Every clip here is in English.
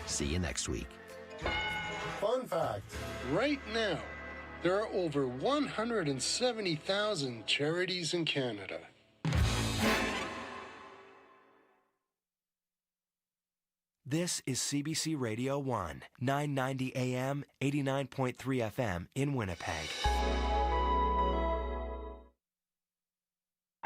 See you next week. Fun fact, right now, there are over 170,000 charities in Canada. This is CBC Radio 1, 990 AM, 89.3 FM in Winnipeg.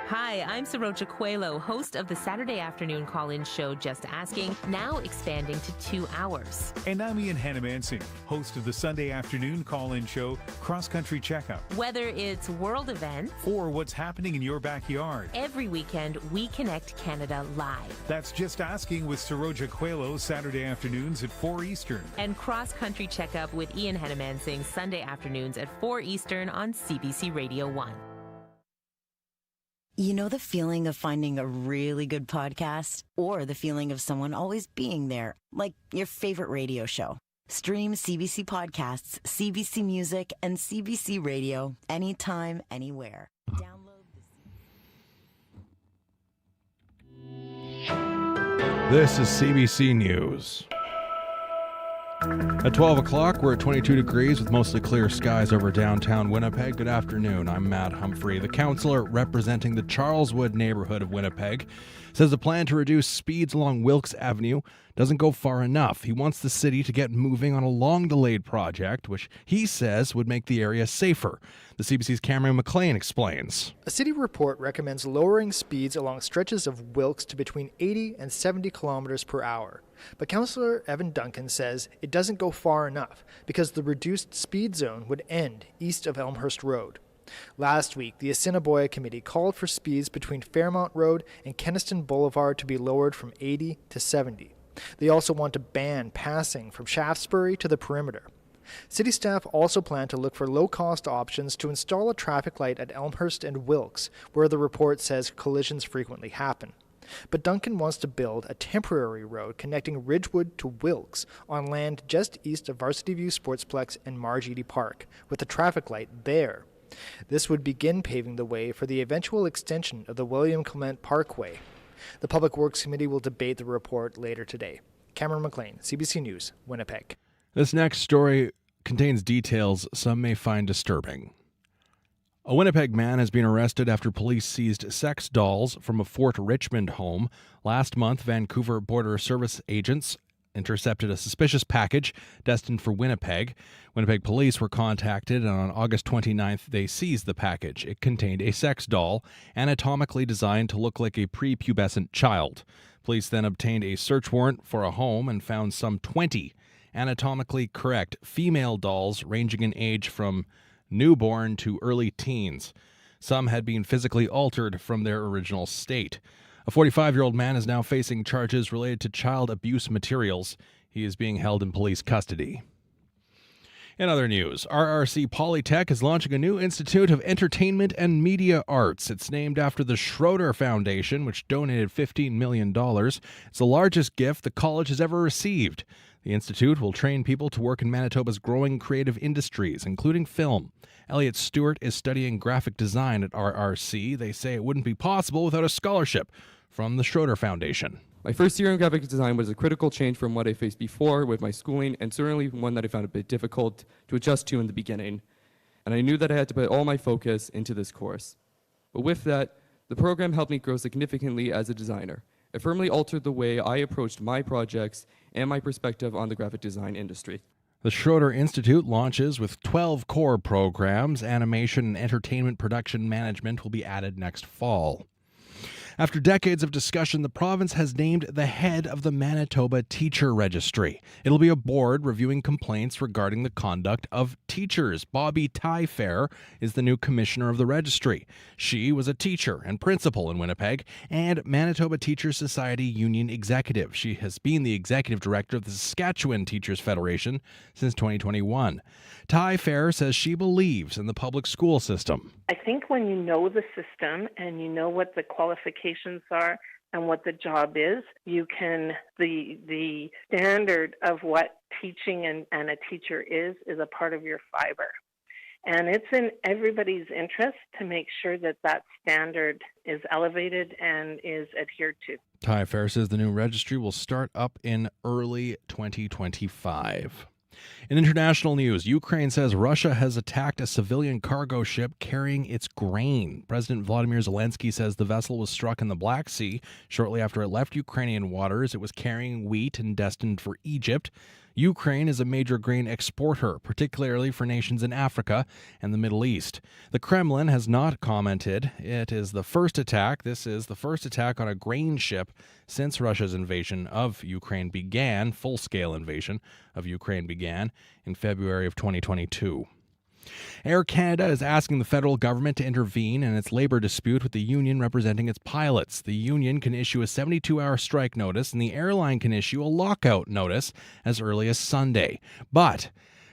Hi, I'm Saroja Coelho, host of the Saturday afternoon call-in show Just Asking, now expanding to 2 hours. And I'm Ian Hannamansing, host of the Sunday afternoon call-in show Cross Country Checkup. Whether it's world events or what's happening in your backyard, every weekend we connect Canada live. That's Just Asking with Saroja Coelho, Saturday afternoons at 4 Eastern. And Cross Country Checkup with Ian Hannamansing, Sunday afternoons at 4 Eastern on CBC Radio 1. You know the feeling of finding a really good podcast? Or the feeling of someone always being there, like your favorite radio show? Stream CBC Podcasts, CBC Music, and CBC Radio anytime, anywhere. Download This is CBC News. At 12 o'clock, we're at 22 degrees with mostly clear skies over downtown Winnipeg. Good afternoon, I'm Matt Humphrey. The councillor representing the Charleswood neighborhood of Winnipeg says the plan to reduce speeds along Wilkes Avenue doesn't go far enough. He wants the city to get moving on a long-delayed project, which he says would make the area safer. The CBC's Cameron McLean explains. A city report recommends lowering speeds along stretches of Wilkes to between 80 and 70 kilometers per hour. But Councillor Evan Duncan says it doesn't go far enough because the reduced speed zone would end east of Elmhurst Road. Last week, the Assiniboia Committee called for speeds between Fairmount Road and Kenniston Boulevard to be lowered from 80 to 70. They also want to ban passing from Shaftesbury to the perimeter. City staff also plan to look for low-cost options to install a traffic light at Elmhurst and Wilkes, where the report says collisions frequently happen. But Duncan wants to build a temporary road connecting Ridgewood to Wilkes on land just east of Varsity View Sportsplex and Marge Eady Park, with a traffic light there. This would begin paving the way for the eventual extension of the William Clement Parkway. The Public Works Committee will debate the report later today. Cameron McLean, CBC News, Winnipeg. This next story contains details some may find disturbing. A Winnipeg man has been arrested after police seized sex dolls from a Fort Richmond home. Last month, Vancouver Border Service agents intercepted a suspicious package destined for Winnipeg. Winnipeg police were contacted, and on August 29th, they seized the package. It contained a sex doll, anatomically designed to look like a prepubescent child. Police then obtained a search warrant for a home and found some 20 anatomically correct female dolls ranging in age from newborn to early teens. Some had been physically altered from their original state. A 45-year-old man is now facing charges related to child abuse materials. He is being held in police custody. In other news, RRC Polytech is launching a new Institute of Entertainment and Media Arts. It's named after the Schroeder Foundation, which donated $15 million. It's the largest gift the college has ever received. The institute will train people to work in Manitoba's growing creative industries, including film. Elliot Stewart is studying graphic design at RRC. They say it wouldn't be possible without a scholarship from the Schroeder Foundation. My first year in graphic design was a critical change from what I faced before with my schooling, and certainly one that I found a bit difficult to adjust to in the beginning. And I knew that I had to put all my focus into this course. But with that, the program helped me grow significantly as a designer. It firmly altered the way I approached my projects and my perspective on the graphic design industry. The Schroeder Institute launches with 12 core programs. Animation and entertainment production management will be added next fall. After decades of discussion, the province has named the head of the Manitoba Teacher Registry. It'll be a board reviewing complaints regarding the conduct of teachers. Bobby Tyfair is the new commissioner of the registry. She was a teacher and principal in Winnipeg and Manitoba Teachers Society Union executive. She has been the executive director of the Saskatchewan Teachers Federation since 2021. Tyfair says she believes in the public school system. I think when you know the system and you know what the qualifications are and what the job is, you can, the standard of what teaching and a teacher is a part of your fiber. And it's in everybody's interest to make sure that that standard is elevated and is adhered to. Thai Fair says the new registry will start up in early 2025. In international news, Ukraine says Russia has attacked a civilian cargo ship carrying its grain. President Vladimir Zelensky says the vessel was struck in the Black Sea shortly after it left Ukrainian waters. It was carrying wheat and destined for Egypt. Ukraine is a major grain exporter, particularly for nations in Africa and the Middle East. The Kremlin has not commented. It is the first attack. This is the first attack on a grain ship since Russia's invasion of Ukraine began, full-scale invasion of Ukraine began in February of 2022. Air Canada is asking the federal government to intervene in its labor dispute with the union representing its pilots. The union can issue a 72-hour strike notice, and the airline can issue a lockout notice as early as Sunday. But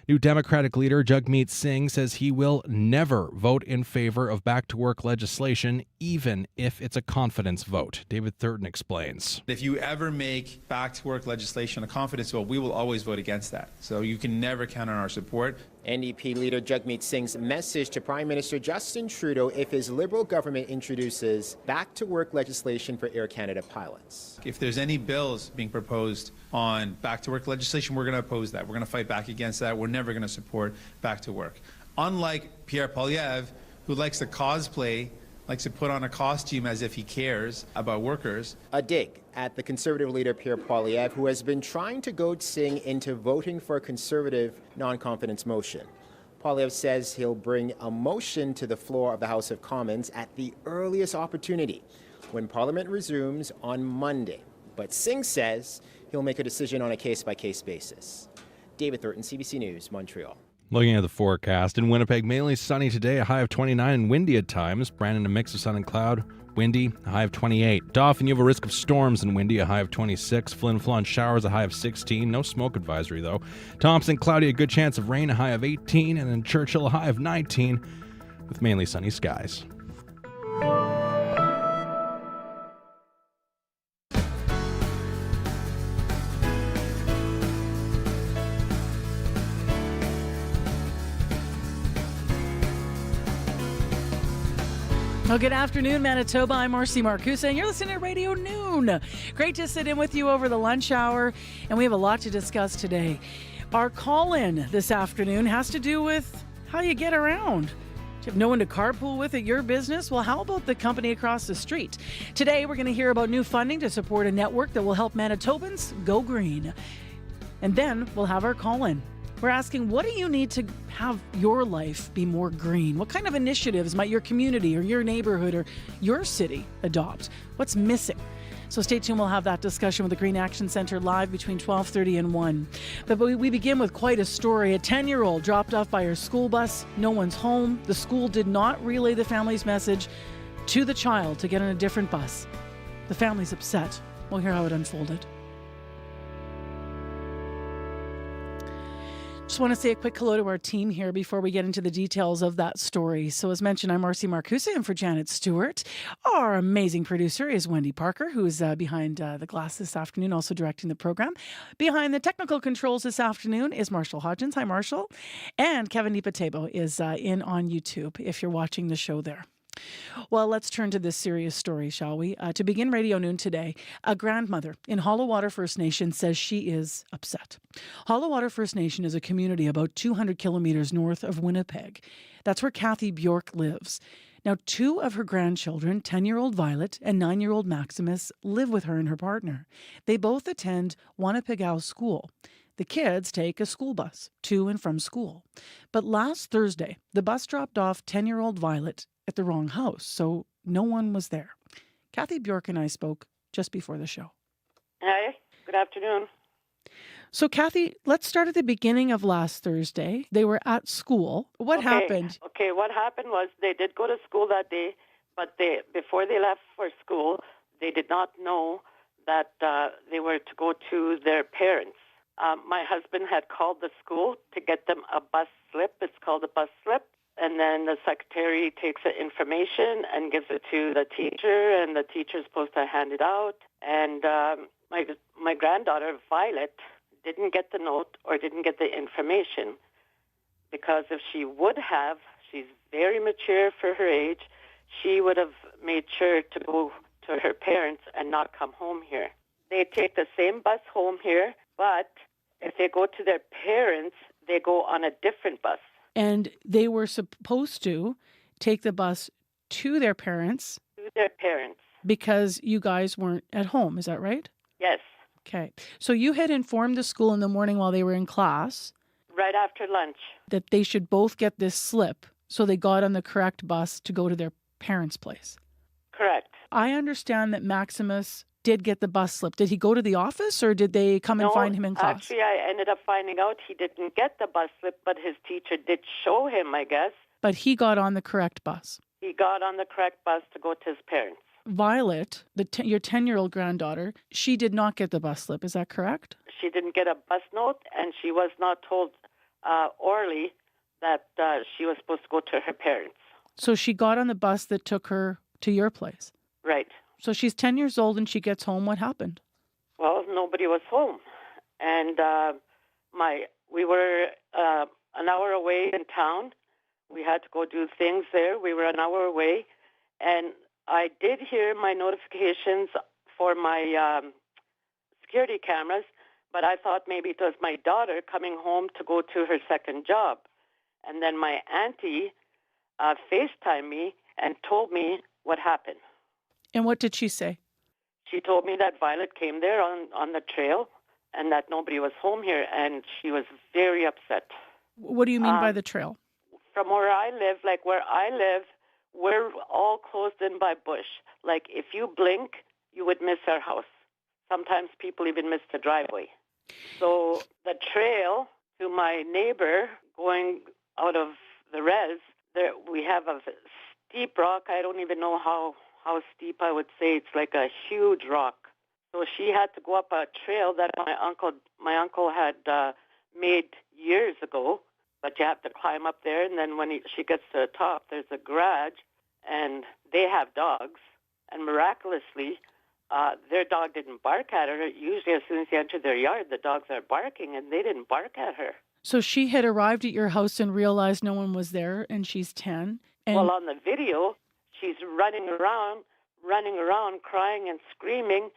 new Democratic leader Jagmeet Singh says he will never vote in favor of back-to-work legislation, even if it's a confidence vote. David Thurton explains. If you ever make back-to-work legislation a confidence vote, we will always vote against that. So you can never count on our support. NDP leader Jagmeet Singh's message to Prime Minister Justin Trudeau if his Liberal government introduces back-to-work legislation for Air Canada pilots. If there's any bills being proposed on back-to-work legislation, we're going to oppose that. We're going to fight back against that. We're never going to support back-to-work. Unlike Pierre Poilievre, who likes to cosplay, likes to put on a costume as if he cares about workers. A dig at the Conservative leader Pierre Poilievre, who has been trying to goad Singh into voting for a Conservative non-confidence motion. Poilievre says he'll bring a motion to the floor of the House of Commons at the earliest opportunity, when Parliament resumes on Monday. But Singh says he'll make a decision on a case-by-case basis. David Thurton, CBC News, Montreal. Looking at the forecast, in Winnipeg, mainly sunny today, a high of 29 and windy at times. Brandon, a mix of sun and cloud, windy, a high of 28. Dauphin, you have a risk of storms and windy, a high of 26. Flin Flon, showers, a high of 16. No smoke advisory, though. Thompson, cloudy, a good chance of rain, a high of 18. And then Churchill, a high of 19, with mainly sunny skies. Well, good afternoon, Manitoba. I'm Marcy Marcuse, and you're listening to Radio Noon. Great to sit in with you over the lunch hour, and we have a lot to discuss today. Our call-in this afternoon has to do with how you get around. Do you have no one to carpool with at your business? Well, how about the company across the street? Today, we're going to hear about new funding to support a network that will help Manitobans go green. And then we'll have our call-in. We're asking, what do you need to have your life be more green? What kind of initiatives might your community or your neighborhood or your city adopt? What's missing? So stay tuned. We'll have that discussion with the Green Action Centre live between 12:30 and 1. But we begin with quite a story. A 10-year-old dropped off by her school bus. No one's home. The school did not relay the family's message to the child to get on a different bus. The family's upset. We'll hear how it unfolded. Just want to say a quick hello to our team here before we get into the details of that story. So as mentioned, I'm Marcy Marcuse, and for Janet Stewart. Our amazing producer is Wendy Parker, who is behind the glass this afternoon, also directing the program. Behind the technical controls this afternoon is Marshall Hodgins. Hi, Marshall. And Kevin Nipatebo is in on YouTube if you're watching the show there. Well, let's turn to this serious story, shall we? To begin Radio Noon today, a grandmother in Hollow Water First Nation says she is upset. Hollow Water First Nation is a community about 200 kilometers north of Winnipeg. That's where Kathy Bjork lives. Now, two of her grandchildren, 10-year-old Violet and 9-year-old Maximus, live with her and her partner. They both attend Winnipeg School. The kids take a school bus to and from school. But last Thursday, the bus dropped off 10-year-old Violet at the wrong house, so no one was there. Kathy Bjork and I spoke just before the show. Hi, good afternoon. So Kathy, let's start at the beginning of last Thursday. They were at school. What happened? Okay, what happened was they did go to school that day, but before they left for school, they did not know that they were to go to their parents. My husband had called the school to get them a bus slip. It's called a bus slip. And then the secretary takes the information and gives it to the teacher, and the teacher's supposed to hand it out. And my granddaughter, Violet, didn't get the note or didn't get the information, because if she would have, she's very mature for her age, she would have made sure to go to to her parents and not come home here. They take the same bus home here, but if they go to their parents, they go on a different bus. And they were supposed to take the bus to their parents. To their parents. Because you guys weren't at home, is that right? Yes. Okay. So you had informed the school in the morning while they were in class. Right after lunch. That they should both get this slip, so they got on the correct bus to go to their parents' place. Correct. I understand that Maximus did get the bus slip. Did he go to the office or did they come and find him in class? Actually, I ended up finding out he didn't get the bus slip, but his teacher did show him, I guess. But he got on the correct bus. He got on the correct bus to go to his parents. Violet, your 10-year-old granddaughter, she did not get the bus slip. Is that correct? She didn't get a bus note, and she was not told orally that she was supposed to go to her parents. So she got on the bus that took her to your place? Right. So she's 10 years old and she gets home. What happened? Well, nobody was home. And we were an hour away in town. We had to go do things there. We were an hour away. And I did hear my notifications for my security cameras, but I thought maybe it was my daughter coming home to go to her second job. And then my auntie FaceTimed me and told me what happened. And what did she say? She told me that Violet came there on the trail and that nobody was home here, and she was very upset. What do you mean by the trail? From where I live, we're all closed in by bush. Like, if you blink, you would miss our house. Sometimes people even miss the driveway. So the trail to my neighbor going out of the res, there we have a steep rock. I don't even know how steep I would say. It's like a huge rock. So she had to go up a trail that my uncle had made years ago. But you have to climb up there, and then when she gets to the top, there's a garage, and they have dogs. And miraculously, their dog didn't bark at her. Usually as soon as you enter their yard, the dogs are barking, and they didn't bark at her. So she had arrived at your house and realized no one was there, and she's 10. And well, on the video, she's running around, crying and screaming.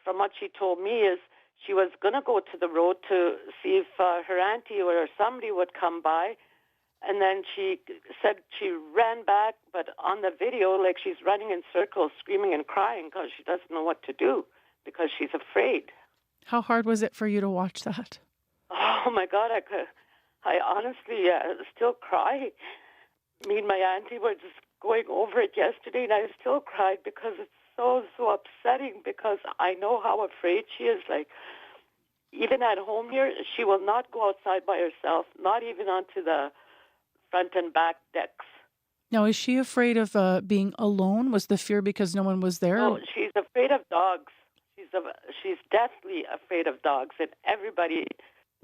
From what she told me is she was going to go to the road to see if her auntie or somebody would come by. And then she said she ran back, but on the video, like, she's running in circles, screaming and crying because she doesn't know what to do because she's afraid. How hard was it for you to watch that? Oh, my God, I honestly still cry. Me and my auntie were just going over it yesterday, and I still cried because it's so upsetting because I know how afraid she is. Like, even at home here, she will not go outside by herself, not even onto the front and back decks. Now, is she afraid of being alone? Was the fear because no one was there? No, she's afraid of dogs. She's deathly afraid of dogs, and everybody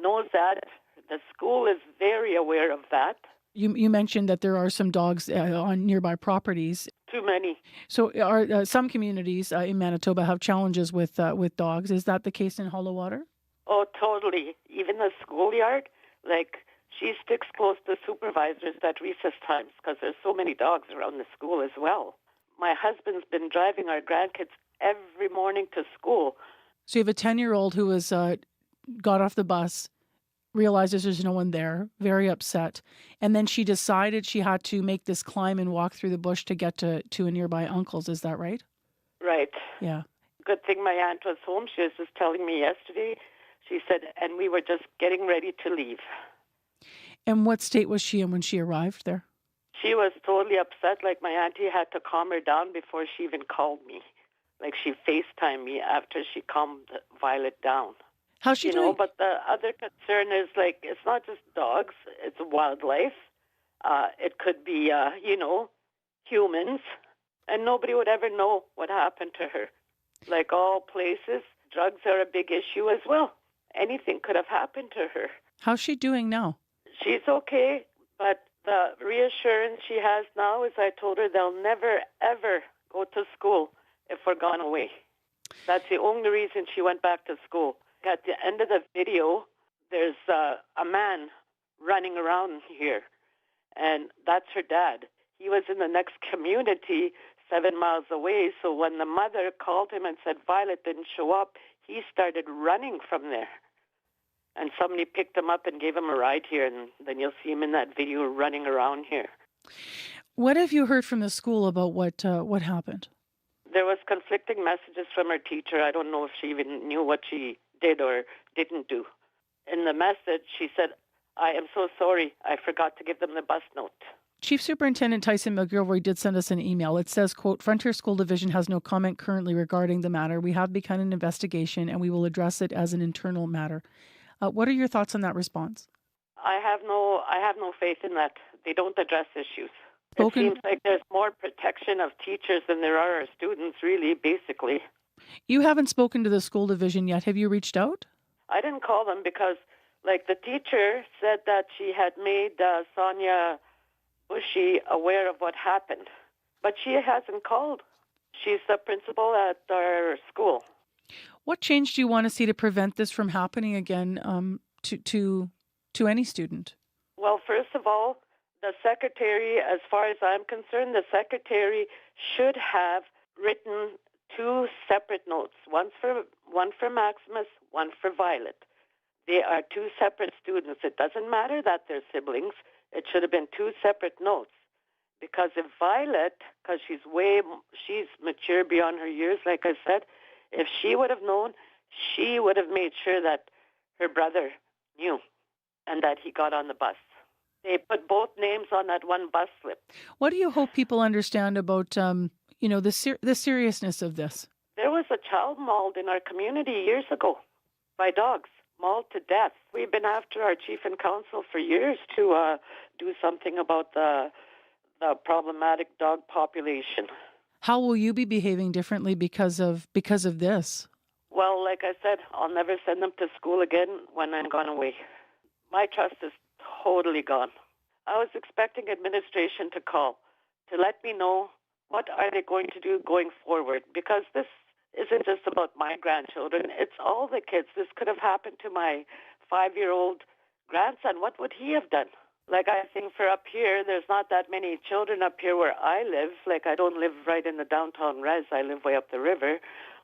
knows that. The school is very aware of that. You mentioned that there are some dogs on nearby properties. Too many. So are some communities in Manitoba have challenges with dogs? Is that the case in Hollow Water? Oh, totally. Even the schoolyard, like, she sticks close to supervisors at recess times because there's so many dogs around the school as well. My husband's been driving our grandkids every morning to school. So you have a 10-year-old who has got off the bus, realizes there's no one there, very upset. And then she decided she had to make this climb and walk through the bush to get to a nearby uncle's. Is that right? Right. Yeah. Good thing my aunt was home. She was just telling me yesterday. She said, and we were just getting ready to leave. And what state was she in when she arrived there? She was totally upset. Like, my auntie had to calm her down before she even called me. Like, she FaceTimed me after she calmed Violet down. How's she doing? But the other concern is, like, it's not just dogs, it's wildlife. It could be, humans. And nobody would ever know what happened to her. Like all places, drugs are a big issue as well. Anything could have happened to her. How's she doing now? She's okay, but the reassurance she has now is I told her they'll never, ever go to school if we're gone away. That's the only reason she went back to school. At the end of the video, there's a man running around here, and that's her dad. He was in the next community 7 miles away. So when the mother called him and said Violet didn't show up, he started running from there. And somebody picked him up and gave him a ride here, and then you'll see him in that video running around here. What have you heard from the school about what happened? There was conflicting messages from her teacher. I don't know if she even knew what she did or didn't do. In the message, she said, I am so sorry, I forgot to give them the bus note. Chief Superintendent Tyson McGilroy did send us an email. It says, quote, Frontier School Division has no comment currently regarding the matter. We have begun an investigation and we will address it as an internal matter. What are your thoughts on that response? I have no faith in that. They don't address issues. It seems like there's more protection of teachers than there are of students, really, basically. You haven't spoken to the school division yet. Have you reached out? I didn't call them because, like, the teacher said that she had made Sonia Bushy aware of what happened, but she hasn't called. She's the principal at our school. What change do you want to see to prevent this from happening again to any student? Well, first of all, the secretary, as far as I'm concerned, the secretary should have written 2 separate notes, one for Maximus, one for Violet. They are 2 separate students. It doesn't matter that they're siblings. It should have been 2 separate notes. Because if Violet, because she's mature beyond her years, like I said, if she would have known, she would have made sure that her brother knew and that he got on the bus. They put both names on that one bus slip. What do you hope people understand about, the seriousness of this? There was a child mauled in our community years ago by dogs, mauled to death. We've been after our chief and council for years to do something about the problematic dog population. How will you be behaving differently because of this? Well, like I said, I'll never send them to school again when I'm gone away. My trust is totally gone. I was expecting administration to call to let me know what are they going to do going forward, because this isn't just about my grandchildren. It's all the kids. This could have happened to my 5-year-old grandson. What would he have done? Like, I think for up here, there's not that many children up here where I live. Like, I don't live right in the downtown res. I live way up the river.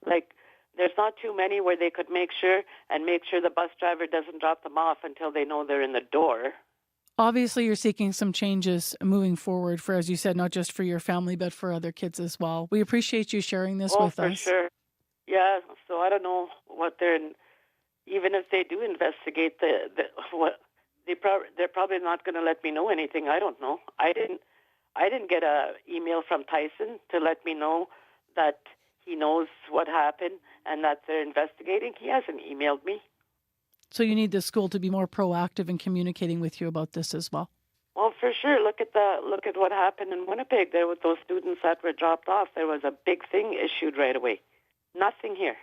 Like, there's not too many where they could make sure the bus driver doesn't drop them off until they know they're in the door. Obviously, you're seeking some changes moving forward for, as you said, not just for your family, but for other kids as well. We appreciate you sharing this with us. Oh, for sure. Yeah, so I don't know what even if they do investigate they're probably not going to let me know anything. I don't know. I didn't get an email from Tyson to let me know that he knows what happened and that they're investigating. He hasn't emailed me. So you need the school to be more proactive in communicating with you about this as well. Well, for sure. Look at what happened in Winnipeg there with those students that were dropped off. There was a big thing issued right away. Nothing here.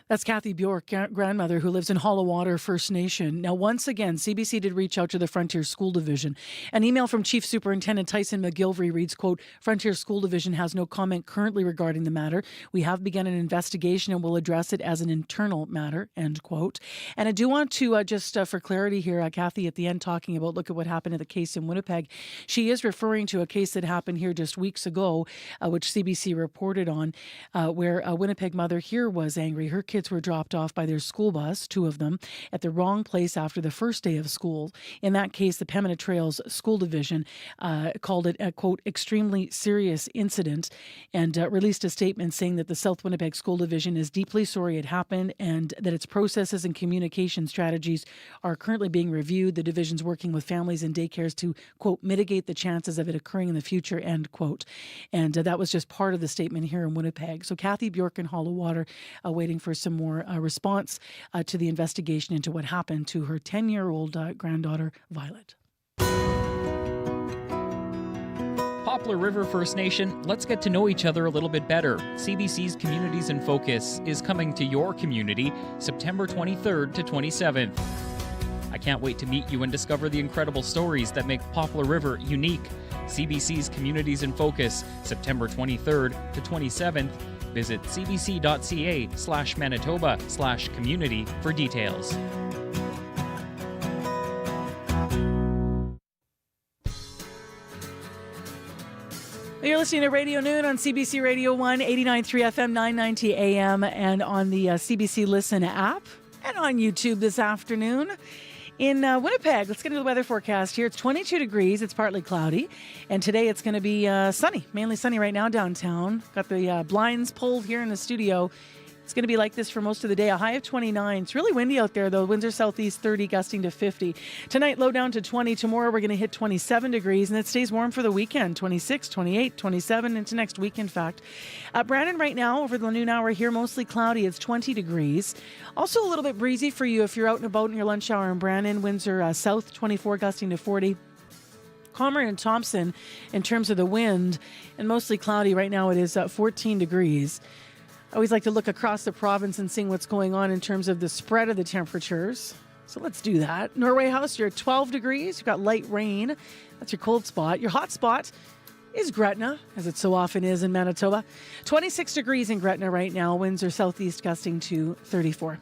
That's Kathy Bjork, grandmother who lives in Hollowater First Nation. Now, once again, CBC did reach out to the Frontier School Division. An email from Chief Superintendent Tyson McGilroy reads, quote, Frontier School Division has no comment currently regarding the matter. We have begun an investigation and will address it as an internal matter, end quote. And I do want to, just for clarity here, Kathy at the end talking about, look at what happened in the case in Winnipeg. She is referring to a case that happened here just weeks ago, which CBC reported on, where a Winnipeg mother here was angry. Her kids were dropped off by their school bus, 2 of them, at the wrong place after the first day of school. In that case, the Pembina Trails School Division called it a, quote, extremely serious incident and released a statement saying that the South Winnipeg School Division is deeply sorry it happened and that its processes and communication strategies are currently being reviewed. The division's working with families and daycares to, quote, mitigate the chances of it occurring in the future, end quote. And that was just part of the statement here in Winnipeg. So Kathy Bjork in Hollowater waiting for some more response to the investigation into what happened to her 10-year-old granddaughter, Violet. Poplar River First Nation, let's get to know each other a little bit better. CBC's Communities in Focus is coming to your community September 23rd to 27th. I can't wait to meet you and discover the incredible stories that make Poplar River unique. CBC's Communities in Focus, September 23rd to 27th. Visit cbc.ca/Manitoba/community for details. You're listening to Radio Noon on CBC Radio 1, 89.3 FM, 990 AM, and on the CBC Listen app, and on YouTube this afternoon. In Winnipeg, let's get into the weather forecast here. It's 22 degrees. It's partly cloudy. And today it's going to be sunny, mainly sunny right now downtown. Got the blinds pulled here in the studio. It's going to be like this for most of the day. A high of 29. It's really windy out there, though. Winds are southeast 30, gusting to 50. Tonight, low down to 20. Tomorrow, we're going to hit 27 degrees, and it stays warm for the weekend. 26, 28, 27 into next week, in fact. Brandon, right now, over the noon hour here, mostly cloudy. It's 20 degrees. Also a little bit breezy for you if you're out and about in your lunch hour in Brandon. Winds are south 24, gusting to 40. Calmer in Thompson in terms of the wind, and mostly cloudy. Right now, it is 14 degrees. I always like to look across the province and see what's going on in terms of the spread of the temperatures. So let's do that. Norway House, you're at 12 degrees. You've got light rain. That's your cold spot. Your hot spot is Gretna, as it so often is in Manitoba. 26 degrees in Gretna right now. Winds are southeast gusting to 34.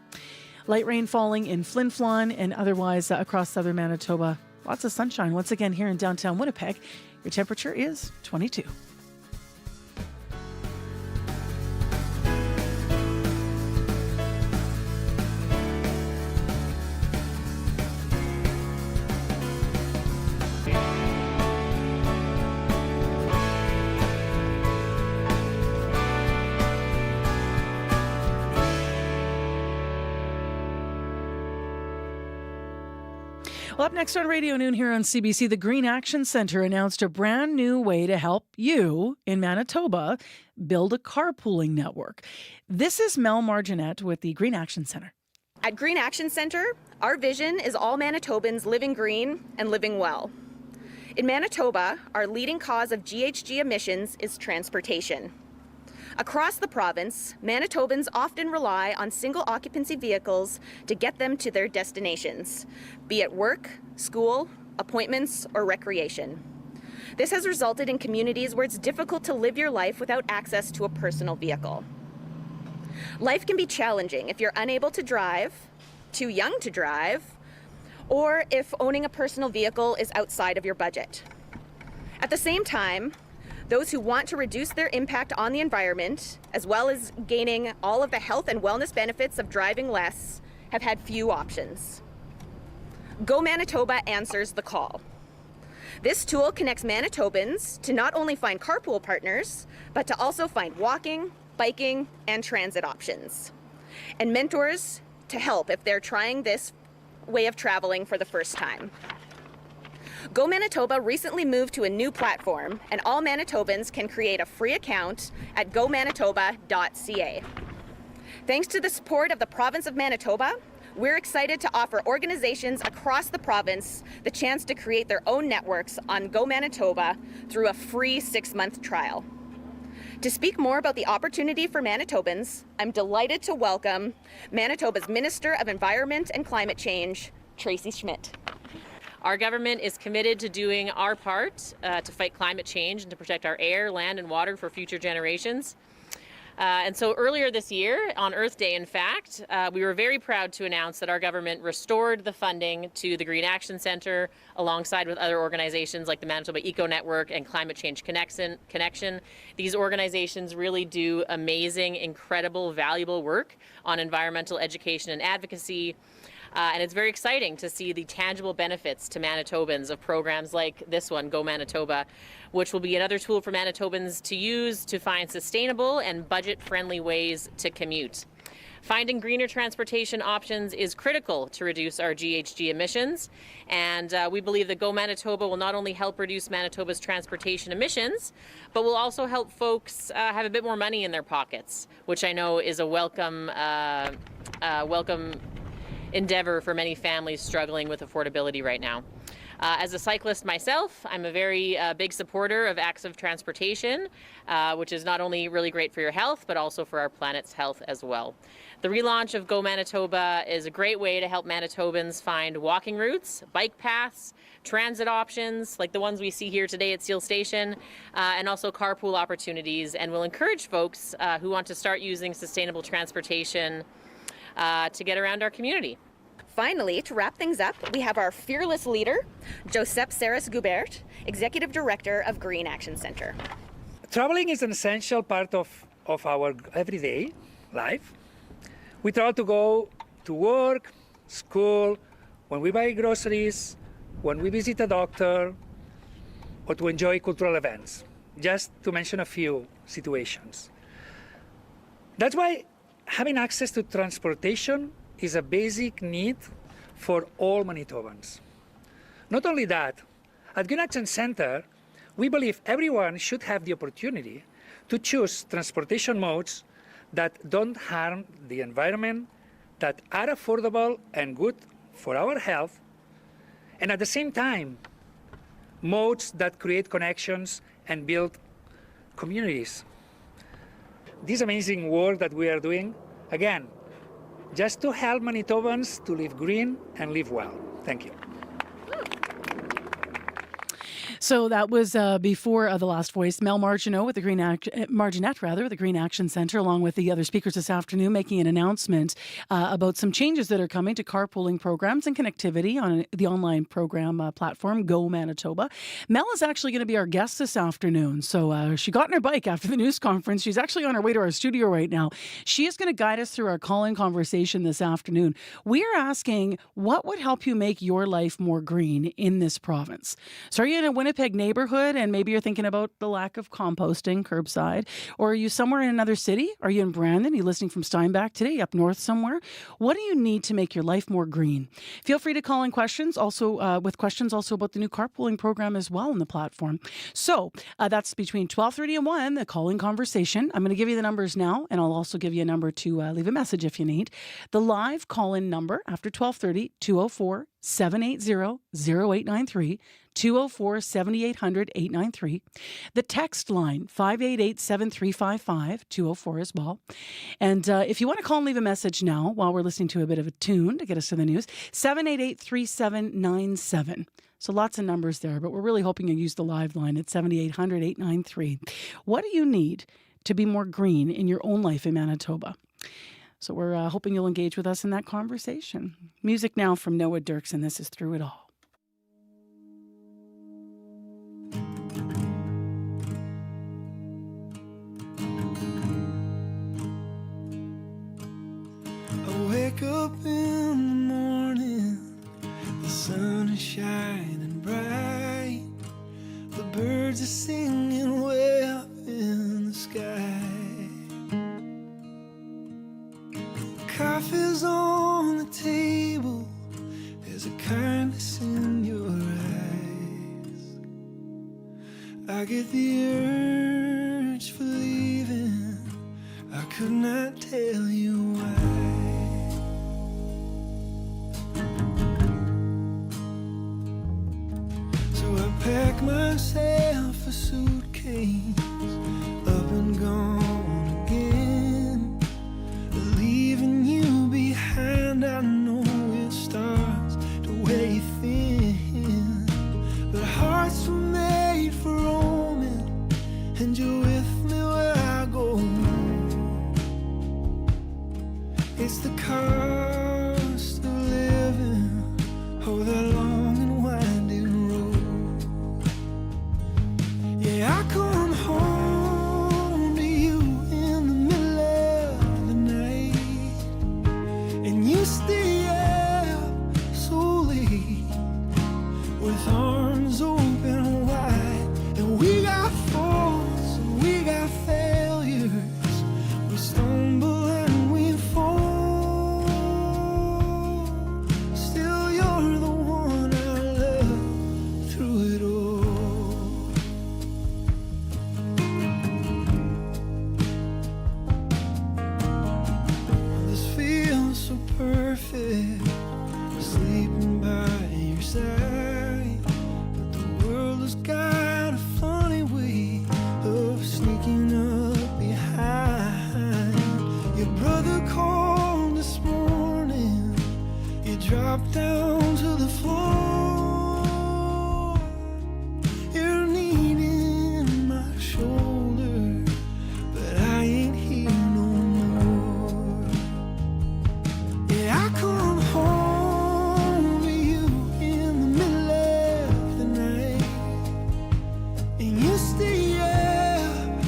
Light rain falling in Flin Flon and otherwise across southern Manitoba. Lots of sunshine once again here in downtown Winnipeg. Your temperature is 22. Well, up next on Radio Noon here on CBC, the Green Action Centre announced a brand new way to help you in Manitoba build a carpooling network. This is Mel Marginette with the Green Action Centre. At Green Action Centre, our vision is all Manitobans living green and living well. In Manitoba, our leading cause of GHG emissions is transportation. Across the province, Manitobans often rely on single-occupancy vehicles to get them to their destinations, be it work, school, appointments, or recreation. This has resulted in communities where it's difficult to live your life without access to a personal vehicle. Life can be challenging if you're unable to drive, too young to drive, or if owning a personal vehicle is outside of your budget. At the same time, those who want to reduce their impact on the environment, as well as gaining all of the health and wellness benefits of driving less, have had few options. Go Manitoba answers the call. This tool connects Manitobans to not only find carpool partners, but to also find walking, biking, and transit options, and mentors to help if they're trying this way of traveling for the first time. Go Manitoba recently moved to a new platform, and all Manitobans can create a free account at gomanitoba.ca. Thanks to the support of the province of Manitoba, we're excited to offer organizations across the province the chance to create their own networks on Go Manitoba through a free 6-month trial. To speak more about the opportunity for Manitobans, I'm delighted to welcome Manitoba's Minister of Environment and Climate Change, Tracy Schmidt. Our government is committed to doing our part to fight climate change and to protect our air, land, and water for future generations. And so earlier this year, on Earth Day, in fact, we were very proud to announce that our government restored the funding to the Green Action Centre alongside with other organizations like the Manitoba Eco Network and Climate Change Connection. These organizations really do amazing, incredible, valuable work on environmental education and advocacy. And it's very exciting to see the tangible benefits to Manitobans of programs like this one, Go Manitoba, which will be another tool for Manitobans to use to find sustainable and budget-friendly ways to commute. Finding greener transportation options is critical to reduce our GHG emissions, and we believe that Go Manitoba will not only help reduce Manitoba's transportation emissions, but will also help folks have a bit more money in their pockets, which I know is a welcome endeavor for many families struggling with affordability right now. As a cyclist myself, I'm a very big supporter of active transportation, which is not only really great for your health, but also for our planet's health as well. The relaunch of Go Manitoba is a great way to help Manitobans find walking routes, bike paths, transit options like the ones we see here today at Seal Station, and also carpool opportunities, and will encourage folks who want to start using sustainable transportation to get around our community. Finally, to wrap things up, we have our fearless leader, Sept Saris-Goubert, Executive Director of Green Action Centre. Traveling is an essential part of our everyday life. We travel to go to work, school, when we buy groceries, when we visit a doctor, or to enjoy cultural events, just to mention a few situations. That's why having access to transportation is a basic need for all Manitobans. Not only that, at Green Action Centre, we believe everyone should have the opportunity to choose transportation modes that don't harm the environment, that are affordable and good for our health, and at the same time, modes that create connections and build communities. This amazing work that we are doing, again, just to help Manitobans to live green and live well. Thank you. So that was before the last voice, Mel Margineau with the Marginette with the Green Action Centre, along with the other speakers this afternoon, making an announcement about some changes that are coming to carpooling programs and connectivity on the online program platform Go Manitoba. Mel is actually going to be our guest this afternoon. So she got on her bike after the news conference. She's actually on her way to our studio right now. She is going to guide us through our call-in conversation this afternoon. We are asking, what would help you make your life more green in this province? So are you in a Winnipeg neighborhood and maybe you're thinking about the lack of composting curbside? Or are you somewhere in another city? Are you in Brandon? Are you listening from Steinbach today, up north somewhere? What do you need to make your life more green? Feel free to call in questions, also with questions also about the new carpooling program as well on the platform. So that's between 12:30 and 1, the call-in conversation. I'm going to give you the numbers now, and I'll also give you a number to leave a message if you need. The live call-in number after 12:30, 204-780-0893. 204-7800-893. The text line, 588-7355, 204 as well. And if you want to call and leave a message now while we're listening to a bit of a tune to get us to the news, 788-3797. So lots of numbers there, but we're really hoping you use the live line at 7800-893. What do you need to be more green in your own life in Manitoba? So we're hoping you'll engage with us in that conversation. Music now from Noah Dirks, and this is Through It All. Wake up in the morning, the sun is shining bright, the birds are singing way up in the sky, coffee's on the table, there's a kindness in your eyes. I get the urge for leaving, I could not tell you why. Pack myself a suitcase, up and gone again, leaving you behind. I know it starts to weigh thin, but hearts were made for roaming, and you're with me where I go. It's the cost of living, oh, that long and winding road. Yeah, I come home to you in the middle of the night, and you stay up so late with arms open wide. And we got faults and we got failures, we stumble and we fall. Still you're the one I love through it all. So perfect, sleeping by your side, but the world has got a funny way of sneaking up behind. Your brother called this morning, you dropped down to the floor, you're needing my shoulder, but I ain't here no more. I come home to you in the middle of the night, and you stay up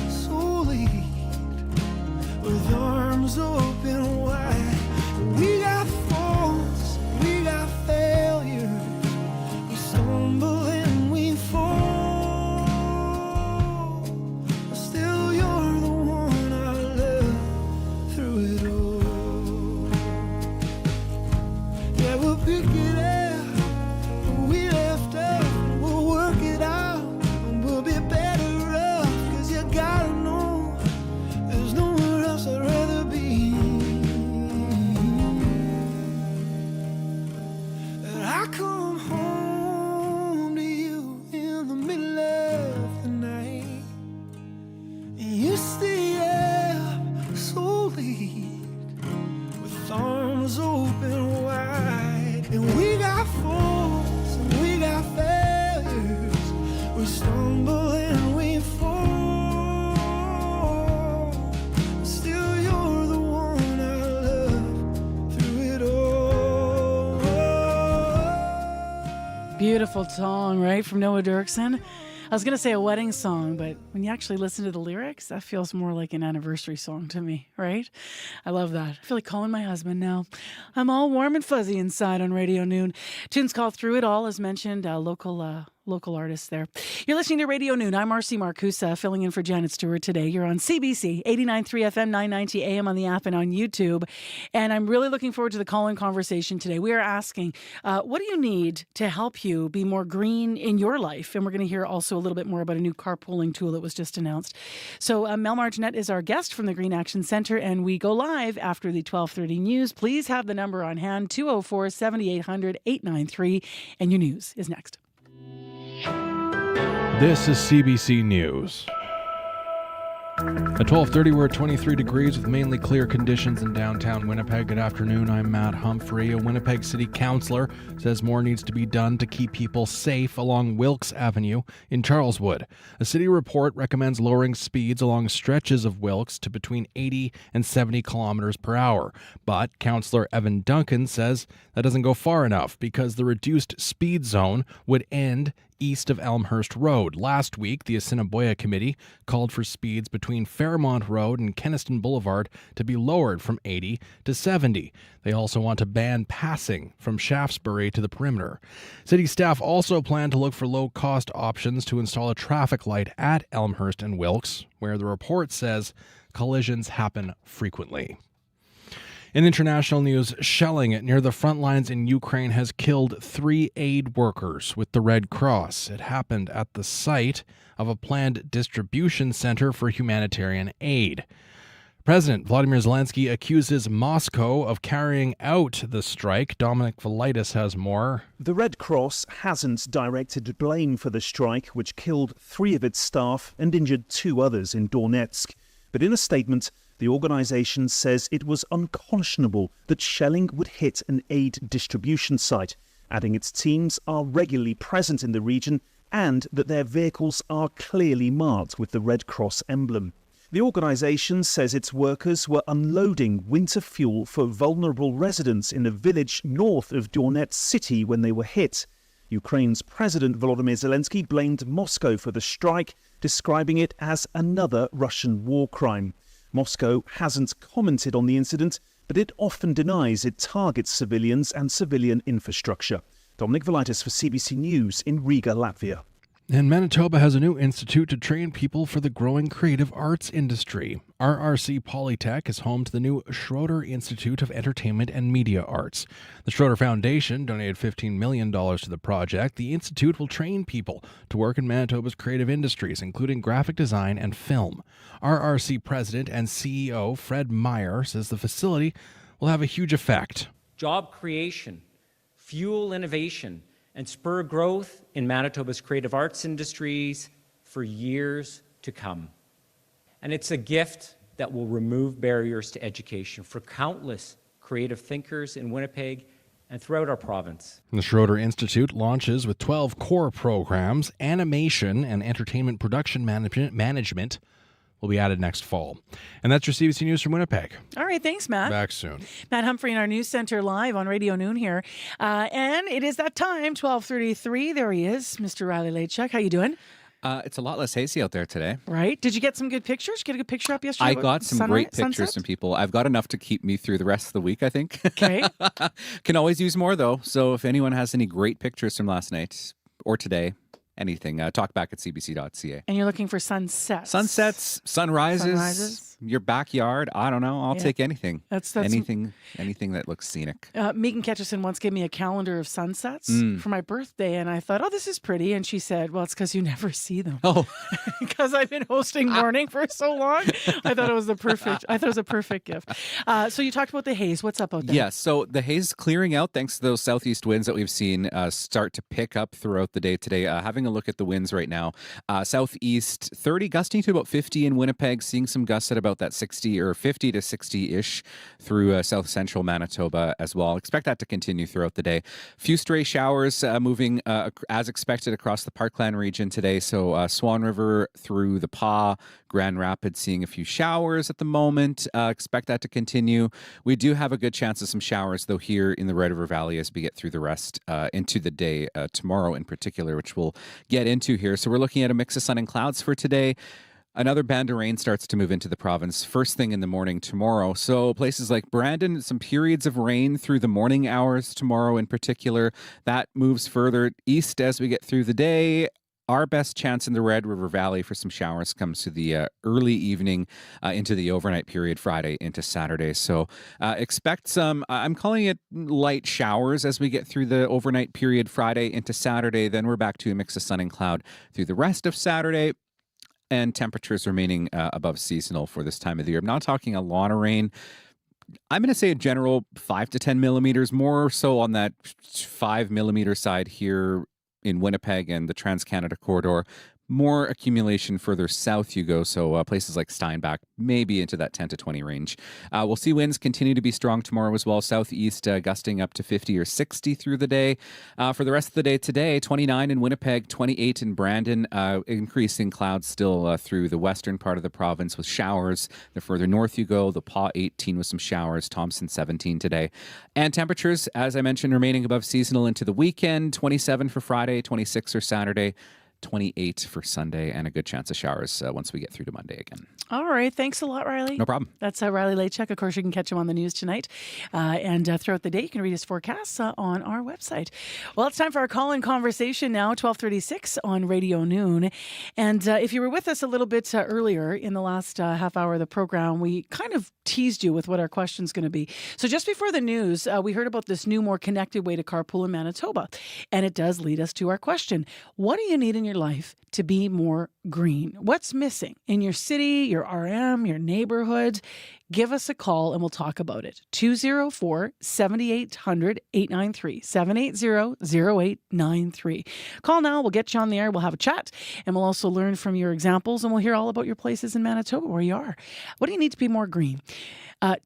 pick it up where we left off. We'll work it out and we'll be better off. 'Cause you gotta know there's nowhere else I'd rather be. And I come home to you in the middle of the night, and you stay up so late with arms open wide. And we got faults and we got failures, we stumble and we fall. Still you're the one I love through it all. Beautiful song, right, from Noah Dirksen. I was going to say a wedding song, but when you actually listen to the lyrics, that feels more like an anniversary song to me, right? I love that. I feel like calling my husband now. I'm all warm and fuzzy inside on Radio Noon. Tunes called Through It All, as mentioned, local artists there. You're listening to Radio Noon. I'm Marcy Marcusa, filling in for Janet Stewart today. You're on CBC 89.3 FM, 990 AM on the app and on YouTube. And I'm really looking forward to the call-in conversation today. We are asking, what do you need to help you be more green in your life? And we're going to hear also a little bit more about a new carpooling tool that was just announced. So Mel Martinet is our guest from the Green Action Centre, and we go live after the 12:30 news. Please have the number on hand, 204-7800-893, and your news is next. This is CBC News. At 12:30, we're at 23 degrees with mainly clear conditions in downtown Winnipeg. Good afternoon, I'm Matt Humphrey. A Winnipeg City Councillor says more needs to be done to keep people safe along Wilkes Avenue in Charleswood. A city report recommends lowering speeds along stretches of Wilkes to between 80 and 70 kilometers per hour. But Councillor Evan Duncan says that doesn't go far enough because the reduced speed zone would end east of Elmhurst Road. Last week, the Assiniboia Committee called for speeds between Fairmont Road and Kenniston Boulevard to be lowered from 80 to 70. They also want to ban passing from Shaftesbury to the perimeter. City staff also plan to look for low-cost options to install a traffic light at Elmhurst and Wilkes, where the report says collisions happen frequently. In international news, shelling near the front lines in Ukraine has killed 3 aid workers with the Red Cross. It happened at the site of a planned distribution center for humanitarian aid. President Vladimir Zelensky accuses Moscow of carrying out the strike. Dominic Valitis has more. The Red Cross hasn't directed blame for the strike, which killed 3 of its staff and injured 2 others in Donetsk. But in a statement, the organisation says it was unconscionable that shelling would hit an aid distribution site, adding its teams are regularly present in the region and that their vehicles are clearly marked with the Red Cross emblem. The organisation says its workers were unloading winter fuel for vulnerable residents in a village north of Donetsk city when they were hit. Ukraine's President Volodymyr Zelensky blamed Moscow for the strike, describing it as another Russian war crime. Moscow hasn't commented on the incident, but it often denies it targets civilians and civilian infrastructure. Dominic Valitis for CBC News in Riga, Latvia. And Manitoba has a new institute to train people for the growing creative arts industry. RRC Polytech is home to the new Schroeder Institute of Entertainment and Media Arts. The Schroeder Foundation donated $15 million to the project. The institute will train people to work in Manitoba's creative industries, including graphic design and film. RRC President and CEO Fred Meyer says the facility will have a huge effect. Job creation, fuel innovation, and spur growth in Manitoba's creative arts industries for years to come. And it's a gift that will remove barriers to education for countless creative thinkers in Winnipeg and throughout our province. The Schroeder Institute launches with 12 core programs. Animation and entertainment production management will be added next fall. And that's your CBC News from Winnipeg. All right, thanks, Matt. Back soon. Matt Humphrey in our news center live on Radio Noon here. And it is that time, 12:33. There he is, Mr. Riley Lachuk. How you doing? It's a lot less hazy out there today. Right. Did you get some good pictures? Get a good picture up yesterday? I got some great pictures sunset? from people. I've got enough to keep me through the rest of the week, I think. Okay. Can always use more, though. So if anyone has any great pictures from last night or today, anything, talk back at cbc.ca. And you're looking for sunsets. Sunsets, sunrises. your backyard, I don't know. I'll Yeah. take anything. That's anything that looks scenic. Megan Ketchison once gave me a calendar of sunsets for my birthday, and I thought, oh, this is pretty. And she said, well, it's because you never see them. Oh, because I've been hosting morning for so long. I thought it was a perfect gift. So you talked about the haze. What's up out there? Yeah, so the haze is clearing out thanks to those southeast winds that we've seen start to pick up throughout the day today. Having a look at the winds right now, southeast 30, gusting to about 50 in Winnipeg, seeing some gusts at about that 60 or 50 to 60-ish through south central Manitoba as well. Expect that to continue throughout the day. Few stray showers moving as expected across the Parkland region today. So Swan River through the Pas, Grand Rapids seeing a few showers at the moment. Expect that to continue. We do have a good chance of some showers, though, here in the Red River Valley as we get through the rest into the day, tomorrow in particular, which we'll get into here. So we're looking at a mix of sun and clouds for today. Another band of rain starts to move into the province first thing in the morning tomorrow. So places like Brandon, some periods of rain through the morning hours tomorrow in particular. That moves further east as we get through the day. Our best chance in the Red River Valley for some showers comes to the early evening into the overnight period Friday into Saturday. So expect some, I'm calling it light showers as we get through the overnight period Friday into Saturday. Then we're back to a mix of sun and cloud through the rest of Saturday. And temperatures remaining above seasonal for this time of the year. I'm not talking a lot of rain. I'm going to say a general 5 to 10 millimeters, more so on that 5 millimeter side here in Winnipeg and the Trans-Canada corridor. More accumulation further south you go, so places like Steinbach, maybe into that 10 to 20 range. We'll see winds continue to be strong tomorrow as well, southeast gusting up to 50 or 60 through the day. For the rest of the day today, 29 in Winnipeg, 28 in Brandon, increasing clouds still through the western part of the province with showers. The further north you go, the Pas 18 with some showers, Thompson 17 today. And temperatures, as I mentioned, remaining above seasonal into the weekend, 27 for Friday, 26 for Saturday. 28 for Sunday, and a good chance of showers once we get through to Monday again. All right. Thanks a lot, Riley. No problem. That's Riley Lachuk. Of course, you can catch him on the news tonight. And throughout the day, you can read his forecasts on our website. Well, it's time for our call-in conversation now, 12:36 on Radio Noon. And if you were with us a little bit earlier in the last half hour of the program, we kind of teased you with what our question's going to be. So just before the news, we heard about this new, more connected way to carpool in Manitoba. And it does lead us to our question. What do you need in your life to be more green? What's missing in your city, your RM, your neighborhood? Give us a call and we'll talk about it. 204-7800-893, 780-0893. Call now. We'll get you on the air. We'll have a chat and we'll also learn from your examples and we'll hear all about your places in Manitoba where you are. What do you need to be more green?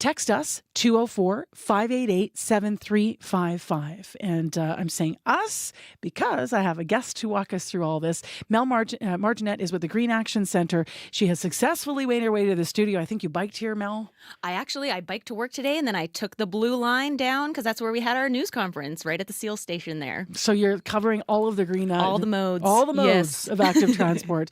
Text us, 204-588-7355. And I'm saying us because I have a guest to walk us through all this. Mel Marginette is with the Green Action Centre. She has successfully made her way to the studio. I think you biked here, Mel? I biked to work today and then I took the blue line down because that's where we had our news conference, right at the Seal Station there. So you're covering all of the green... all the modes. All the modes yes. of active transport.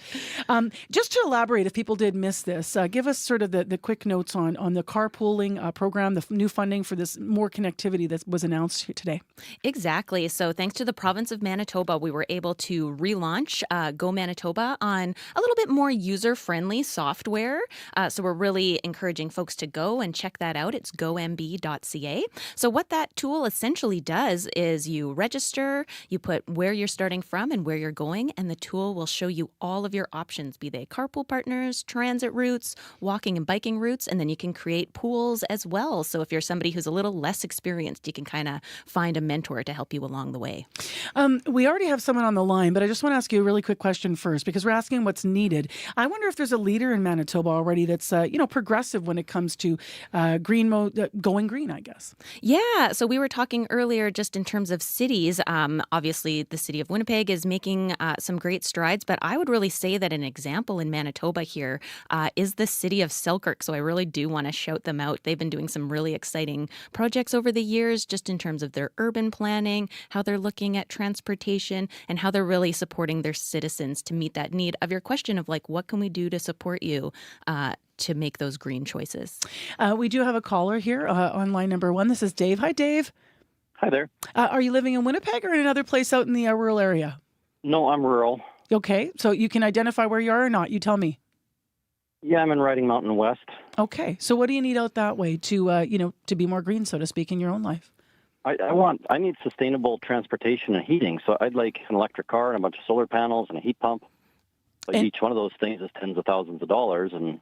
Just to elaborate, if people did miss this, give us sort of the quick notes on the carpooling program, the new funding for this more connectivity that was announced here today. Exactly. So thanks to the province of Manitoba, we were able to relaunch Go Manitoba on a little bit more user-friendly software. So we're really encouraging folks to go and check that out. It's gomb.ca. So what that tool essentially does is you register, you put where you're starting from and where you're going, and the tool will show you all of your options, be they carpool partners, transit routes, walking and biking routes, and then you can create pools as well. So if you're somebody who's a little less experienced, you can kind of find a mentor to help you along the way. We already have someone on the line, but I just want to ask you a really quick question first, because we're asking what's needed. I wonder if there's a leader in Manitoba already that's, progressive when it comes to green mode, going green, I guess. Yeah. So we were talking earlier just in terms of cities. Obviously, the city of Winnipeg is making some great strides, but I would really say that an example in Manitoba here is the city of Selkirk. So I really do want to shout them out. They've been doing some really exciting projects over the years, just in terms of their urban planning, how they're looking at transportation, and how they're really supporting their citizens to meet that need of your question of what can we do to support you to make those green choices. We do have a caller here on line number 1. This is Dave. Hi, Dave. Hi there. Are you living in Winnipeg or in another place out in the rural area? No, I'm rural. Okay, so you can identify where you are or not? You tell me. Yeah, I'm in Riding Mountain West. Okay. So what do you need out that way to, to be more green, so to speak, in your own life? I need sustainable transportation and heating. So I'd like an electric car and a bunch of solar panels and a heat pump. But each one of those things is tens of thousands of dollars, and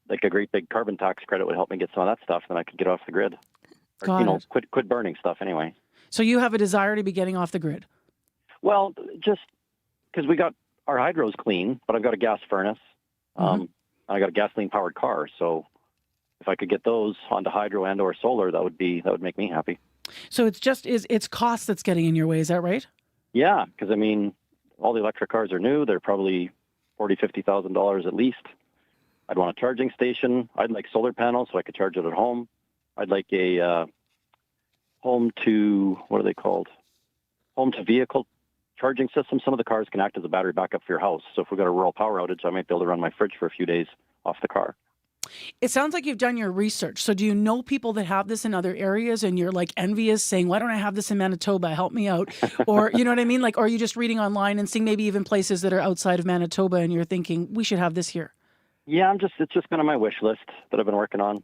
like a great big carbon tax credit would help me get some of that stuff, and then I could get off the grid. Got it. Quit burning stuff anyway. So you have a desire to be getting off the grid? Well, just because we got our hydro's clean, but I've got a gas furnace. I got a gasoline-powered car, so if I could get those onto hydro and or solar, that would make me happy. So it's cost that's getting in your way, is that right? Yeah, because I mean, all the electric cars are new. They're probably $40,000-$50,000 at least. I'd want a charging station. I'd like solar panels so I could charge it at home. I'd like a home to vehicle charging system. Some of the cars can act as a battery backup for your house. So if we've got a rural power outage, I might be able to run my fridge for a few days off the car. It sounds like you've done your research. So do you know people that have this in other areas and you're like envious, saying, why don't I have this in Manitoba? Help me out. Or, you know what I mean? Like, or are you just reading online and seeing maybe even places that are outside of Manitoba and you're thinking, we should have this here? Yeah, it's just been on my wish list that I've been working on.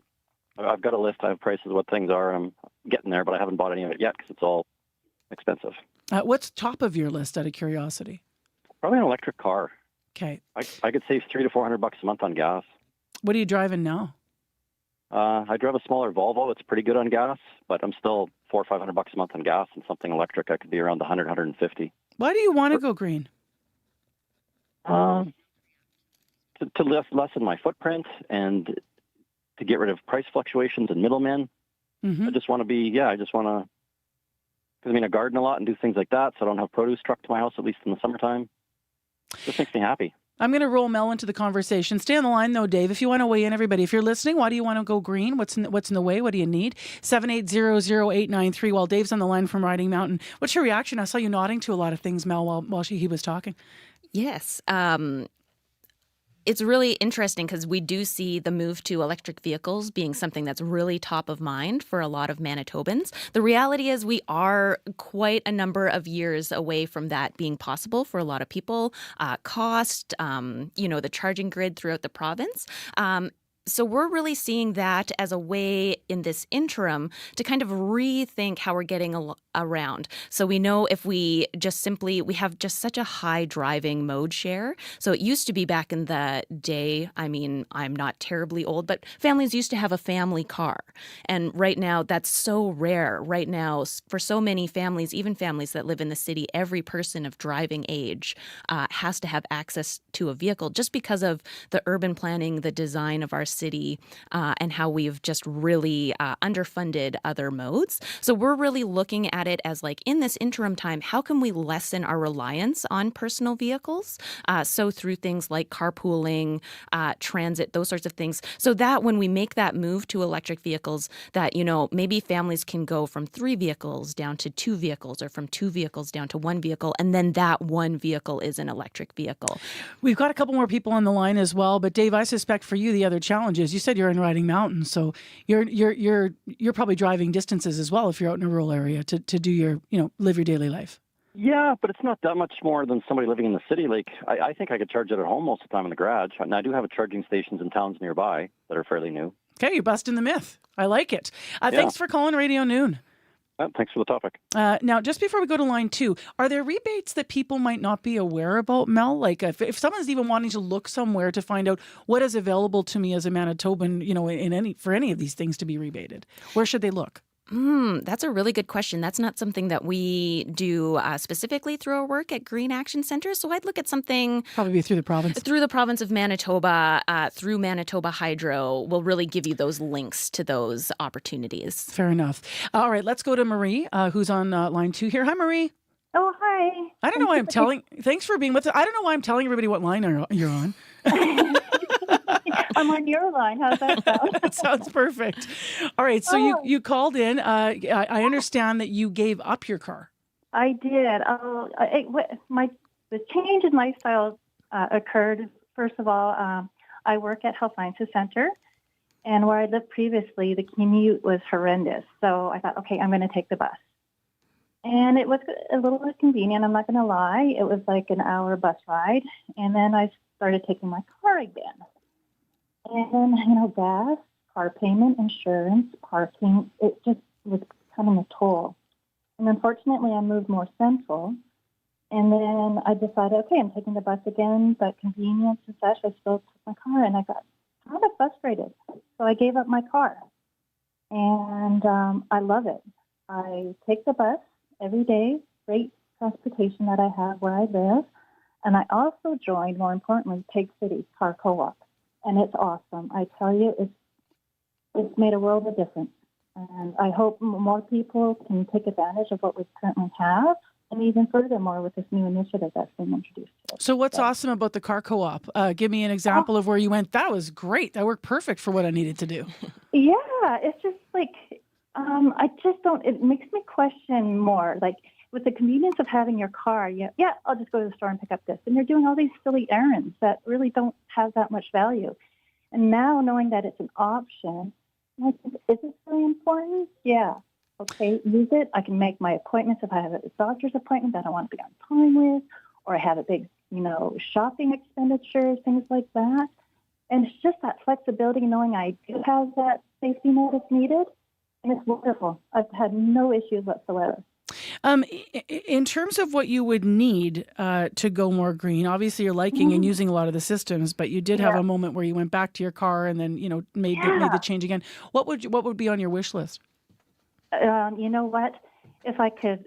I've got a list. I have prices of what things are, and I'm getting there, but I haven't bought any of it yet because it's all expensive. What's top of your list, out of curiosity? Probably an electric car. Okay. I could save $300 to $400 a month on gas. What are you driving now? I drive a smaller Volvo. It's pretty good on gas, but I'm still $400 or $500 a month on gas, and something electric I could be around the $100, $150. Why do you want to go green? To lessen my footprint and to get rid of price fluctuations and middlemen. I just want to because I garden a lot and do things like that, so I don't have produce trucked to my house, at least in the summertime. This makes me happy. I'm going to roll Mel into the conversation. Stay on the line, though, Dave. If you want to weigh in, everybody. If you're listening, why do you want to go green? What's in the way? What do you need? 7800893. While Dave's on the line from Riding Mountain, what's your reaction? I saw you nodding to a lot of things, Mel, while he was talking. Yes. It's really interesting because we do see the move to electric vehicles being something that's really top of mind for a lot of Manitobans. The reality is we are quite a number of years away from that being possible for a lot of people. Cost, the charging grid throughout the province. So we're really seeing that as a way in this interim to kind of rethink how we're getting around. So we know if we have just such a high driving mode share. So it used to be back in the day, I mean, I'm not terribly old, but families used to have a family car. And right now that's so rare. Right now, for so many families, even families that live in the city, every person of driving age has to have access to a vehicle just because of the urban planning, the design of our city, and how we've just really underfunded other modes. So we're really looking at it as like in this interim time, how can we lessen our reliance on personal vehicles? So through things like carpooling, transit, those sorts of things. So that when we make that move to electric vehicles, that, maybe families can go from 3 vehicles down to 2 vehicles or from 2 vehicles down to 1 vehicle. And then that 1 vehicle is an electric vehicle. We've got a couple more people on the line as well. But Dave, I suspect for you, the other challenge is you said you're in Riding Mountain. So you're probably driving distances as well if you're out in a rural area to do your, live your daily life. Yeah, but it's not that much more than somebody living in the city. Like, I think I could charge it at home most of the time in the garage. And I do have charging stations in towns nearby that are fairly new. Okay, you're busting the myth. I like it. Thanks for calling Radio Noon. Thanks for the topic. Now, just before we go to line 2, are there rebates that people might not be aware about, Mel? Like if someone's even wanting to look somewhere to find out what is available to me as a Manitoban, for any of these things to be rebated, where should they look? That's a really good question. That's not something that we do specifically through our work at Green Action Centre. So I'd look at something... Probably through the province. Through the province of Manitoba, through Manitoba Hydro, will really give you those links to those opportunities. Fair enough. All right, let's go to Marie, who's on line 2 here. Hi, Marie. Oh, hi. I don't know why I'm telling... Thanks for being with us. I don't know why I'm telling everybody what line you're on. I'm on your line. How's that sound? That sounds perfect. All right. So you called in. I understand that you gave up your car. I did. The change in lifestyle occurred. First of all, I work at Health Sciences Center, and where I lived previously, the commute was horrendous. So I thought, okay, I'm going to take the bus. And it was a little inconvenient, I'm not going to lie. It was like an hour bus ride. And then I started taking my car again. And then, gas, car payment, insurance, parking, it just was becoming a toll. And unfortunately, I moved more central. And then I decided, okay, I'm taking the bus again, but convenience and such, I still took my car, and I got kind of frustrated. So I gave up my car. And I love it. I take the bus every day, great transportation that I have where I live. And I also joined, more importantly, Pig City Car Co-op. And it's awesome. I tell you, it's made a world of difference. And I hope more people can take advantage of what we currently have, and even furthermore with this new initiative that's been introduced today. So what's awesome about the car co-op? Give me an example of where you went. That was great. That worked perfect for what I needed to do. Yeah, it's just like, I just don't, it makes me question more. Like, with the convenience of having your car, I'll just go to the store and pick up this. And you're doing all these silly errands that really don't have that much value. And now knowing that it's an option, I think, is this really important? Yeah. Okay, use it. I can make my appointments if I have a doctor's appointment that I want to be on time with, or I have a big, shopping expenditures, things like that. And it's just that flexibility, knowing I do have that safety net if needed. And it's wonderful. I've had no issues whatsoever. In terms of what you would need to go more green, obviously you're liking and using a lot of the systems, but you did have a moment where you went back to your car and then made the change again. What would be on your wish list? You know what? If I could,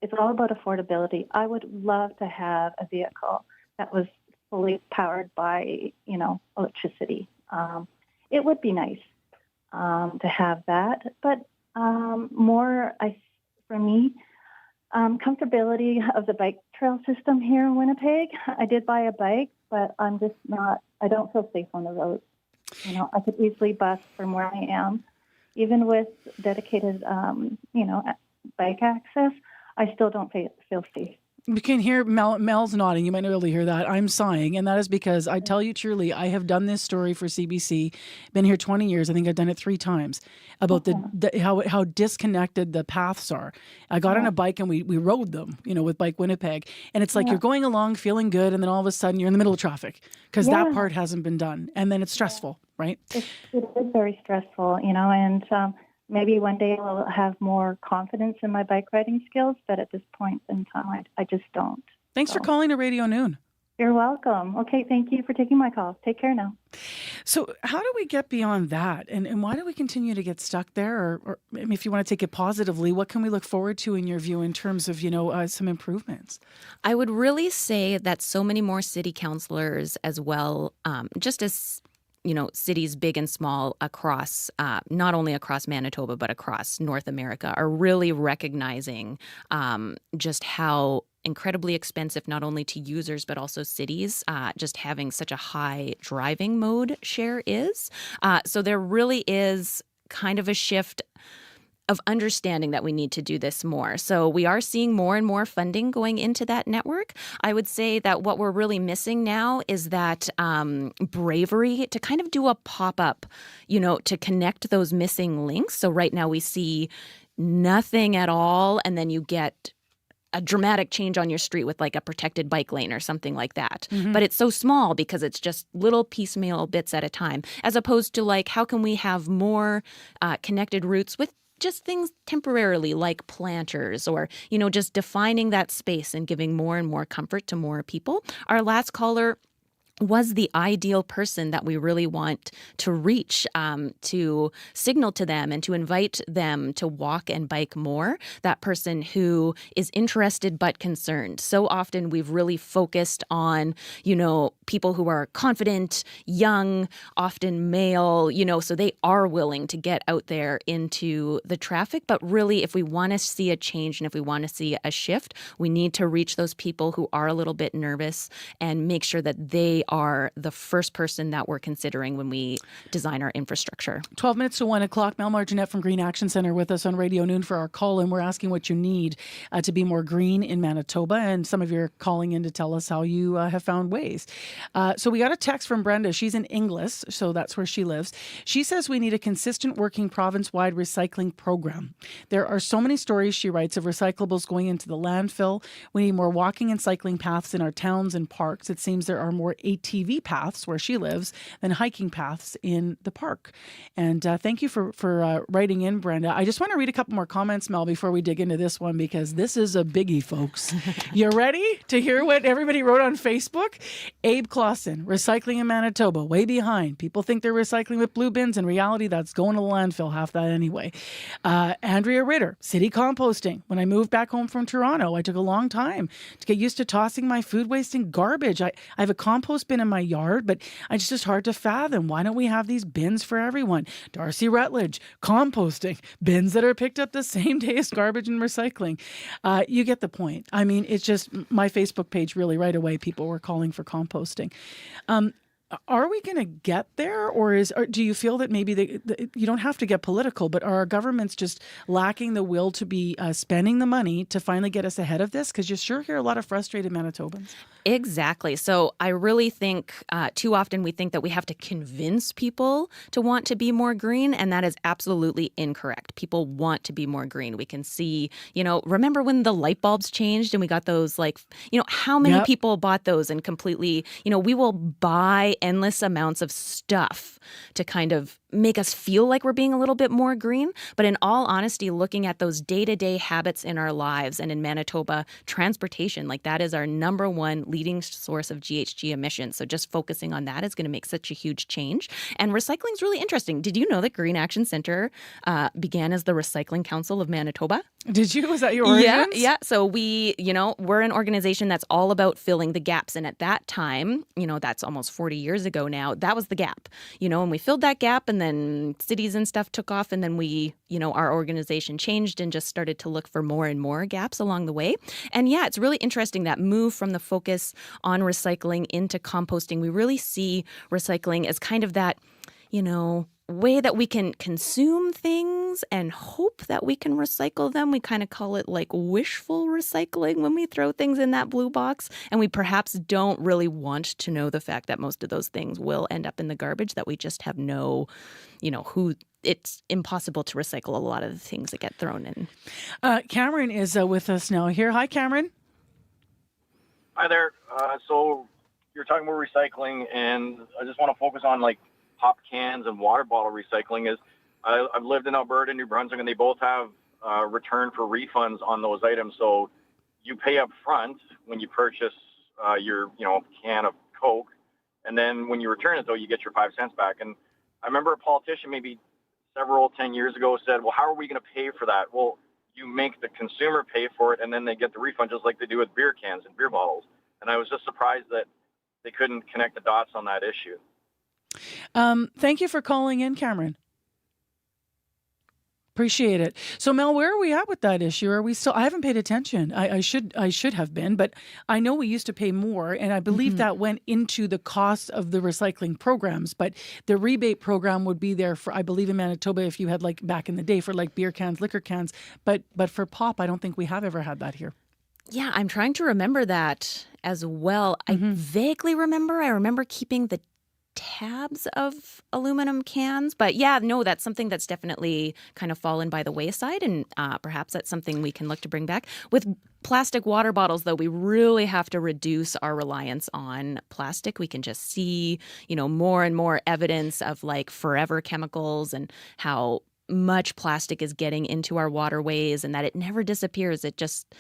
it's all about affordability. I would love to have a vehicle that was fully powered by electricity. It would be nice to have that, but more for me, comfortability of the bike trail system here in Winnipeg. I did buy a bike, but I don't feel safe on the roads. I could easily bus from where I am. Even with dedicated, bike access, I still don't feel safe. You can hear Mel's nodding. You might not be able to hear that. I'm sighing, and that is because I tell you truly, I have done this story for CBC. Been here 20 years. I think I've done it 3 times about how disconnected the paths are. I got on a bike and we rode them, with Bike Winnipeg, and it's like you're going along feeling good, and then all of a sudden you're in the middle of traffic because that part hasn't been done, and then it's stressful, right? It is very stressful, and maybe one day I'll have more confidence in my bike riding skills, but at this point in time, I just don't. Thanks for calling to Radio Noon. You're welcome. Okay, thank you for taking my call. Take care now. So how do we get beyond that? And why do we continue to get stuck there? Or if you want to take it positively, what can we look forward to in your view in terms of, some improvements? I would really say that so many more city councilors as well, just as cities big and small across, not only across Manitoba, but across North America are really recognizing just how incredibly expensive, not only to users, but also cities, just having such a high driving mode share is. So there really is kind of a shift of understanding that we need to do this more. So we are seeing more and more funding going into that network. I would say that what we're really missing now is that bravery to kind of do a pop-up, to connect those missing links. So right now we see nothing at all, and then you get a dramatic change on your street with like a protected bike lane or something like that. Mm-hmm. But it's so small because it's just little piecemeal bits at a time, as opposed to like, how can we have more connected routes with just things temporarily like planters or, just defining that space and giving more and more comfort to more people. Our last caller was the ideal person that we really want to reach, to signal to them and to invite them to walk and bike more. That person who is interested but concerned. So often we've really focused on, people who are confident, young, often male, so they are willing to get out there into the traffic. But really, if we want to see a change and if we want to see a shift, we need to reach those people who are a little bit nervous and make sure that they are the first person that we're considering when we design our infrastructure. 12 minutes to 1 o'clock. Mel Marginette from Green Action Centre with us on Radio Noon for our call, and we're asking what you need to be more green in Manitoba, and some of you are calling in to tell us how you have found ways. So we got a text from Brenda. She's in Inglis, so that's where she lives. She says we need a consistent working province-wide recycling program. There are so many stories, she writes, of recyclables going into the landfill. We need more walking and cycling paths in our towns and parks. It seems there are more ATV paths where she lives than hiking paths in the park. And thank you for writing in, Brenda. I just want to read a couple more comments, Mel, before we dig into this one, because this is a biggie, folks. You ready to hear what everybody wrote on Facebook? Abe Clausen, recycling in Manitoba, way behind. People think they're recycling with blue bins. In reality, that's going to the landfill, half that anyway. Andrea Ritter, city composting. When I moved back home from Toronto, I took a long time to get used to tossing my food waste and garbage. I have a compost bin in my yard, but it's just hard to fathom. Why don't we have these bins for everyone? Darcy Rutledge, composting, bins that are picked up the same day as garbage and recycling. You get the point. I mean, it's just my Facebook page really right away. People were calling for composting. Are we going to get there, or do you feel that maybe you don't have to get political, but are our governments just lacking the will to be spending the money to finally get us ahead of this? Because you sure hear a lot of frustrated Manitobans. Exactly. So I really think too often we think that we have to convince people to want to be more green, and that is absolutely incorrect. People want to be more green. We can see, remember when the light bulbs changed and we got those, how many people bought those and completely, we will buy endless amounts of stuff to kind of make us feel like we're being a little bit more green. But in all honesty, looking at those day-to-day habits in our lives, and in Manitoba, transportation, that is our number one leading source of GHG emissions. So just focusing on that is going to make such a huge change. And recycling is really interesting. Did you know that Green Action Centre began as the Recycling Council of Manitoba? Did you? Was that your origins? Yeah. So we're an organization that's all about filling the gaps. And at that time, that's almost 40 years ago now, that was the gap, and we filled that gap, and then cities and stuff took off, and then we, our organization changed and just started to look for more and more gaps along the way. And yeah, it's really interesting, that move from the focus on recycling into composting. We really see recycling as kind of that, way that we can consume things and hope that we can recycle them. We kind of call it wishful recycling when we throw things in that blue box. And we perhaps don't really want to know the fact that most of those things will end up in the garbage, that we just have no, it's impossible to recycle a lot of the things that get thrown in. Cameron is with us now here. Hi, Cameron. Hi there. So you're talking about recycling, and I just want to focus on pop cans and water bottle recycling. I've lived in Alberta and New Brunswick, and they both have return for refunds on those items. So you pay up front when you purchase your can of Coke, and then when you return it, though, you get your 5 cents back. And I remember a politician maybe 10 years ago said, well, how are we going to pay for that? Well, you make the consumer pay for it, and then they get the refund just like they do with beer cans and beer bottles. And I was just surprised that they couldn't connect the dots on that issue. Thank you for calling in, Cameron. Appreciate it. So, Mel, where are we at with that issue? Are we still? I haven't paid attention. I should have been, but I know we used to pay more, and I believe that went into the cost of the recycling programs. But the rebate program would be there for, I believe, in Manitoba, if you had back in the day for beer cans, liquor cans. But for pop, I don't think we have ever had that here. Yeah, I'm trying to remember that as well. I vaguely remember. I remember keeping the tabs of aluminum cans, but that's something that's definitely kind of fallen by the wayside, and perhaps that's something we can look to bring back. With plastic water bottles, though, we really have to reduce our reliance on plastic. We can just see, more and more evidence of forever chemicals and how much plastic is getting into our waterways, and that it never disappears. It just,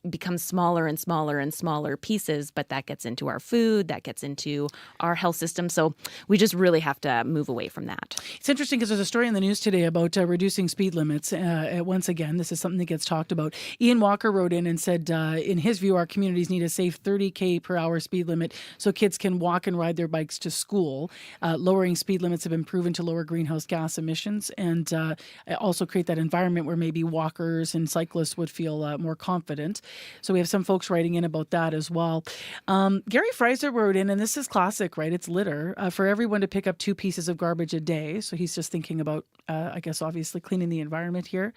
becomes smaller and smaller and smaller pieces, but that gets into our food, that gets into our health system. So we just really have to move away from that. It's interesting because there's a story in the news today about reducing speed limits. Once again, this is something that gets talked about. Ian Walker wrote in and said, in his view, our communities need a safe 30 per hour speed limit so kids can walk and ride their bikes to school. Lowering speed limits have been proven to lower greenhouse gas emissions. And and also create that environment where maybe walkers and cyclists would feel more confident. So we have some folks writing in about that as well. Gary Fraser wrote in, and this is classic, right? It's litter, for everyone to pick up 2 pieces of garbage a day. So he's just thinking about, I guess, obviously cleaning the environment here.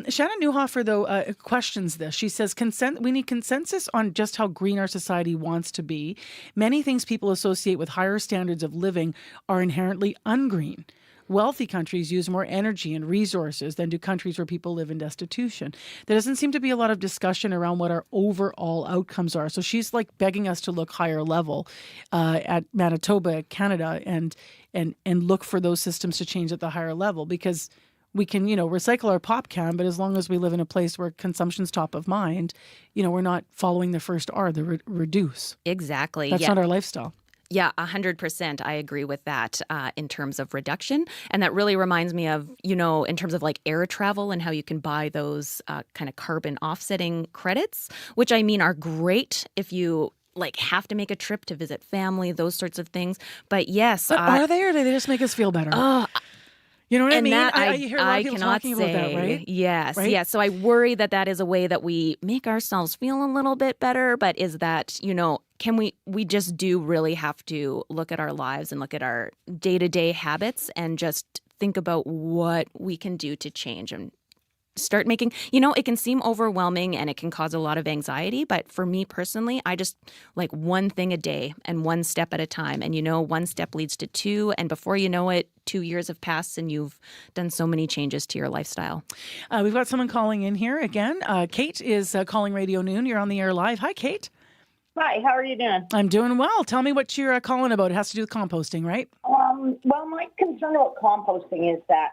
Shannon Newhofer, though, questions this. She says, we need consensus on just how green our society wants to be. Many things people associate with higher standards of living are inherently ungreen. Wealthy countries use more energy and resources than do countries where people live in destitution. There doesn't seem to be a lot of discussion around what our overall outcomes are. So she's like begging us to look higher level at Manitoba, Canada, and look for those systems to change at the higher level, because we can, recycle our pop can, but as long as we live in a place where consumption's top of mind, we're not following the first R, the reduce. Exactly. That's not our lifestyle. Yeah, 100%. I agree with that in terms of reduction. And that really reminds me of, in terms of like air travel and how you can buy those kind of carbon offsetting credits, which I mean are great if you like have to make a trip to visit family, those sorts of things. But yes. But are they, or do they just make us feel better? You know what I mean? I hear a lot of people talking about that, right? Yes, right? yes. So I worry that is a way that we make ourselves feel a little bit better. But is that, can we just do really have to look at our lives and look at our day-to-day habits and just think about what we can do to change and start making, it can seem overwhelming and it can cause a lot of anxiety. But for me personally, I just like one thing a day and one step at a time. And, one step leads to 2. And before you know it, 2 years have passed and you've done so many changes to your lifestyle. We've got someone calling in here again. Kate is calling Radio Noon. You're on the air live. Hi, Kate. Hi, how are you doing? I'm doing well. Tell me what you're calling about. It has to do with composting, right? Well, my concern about composting is that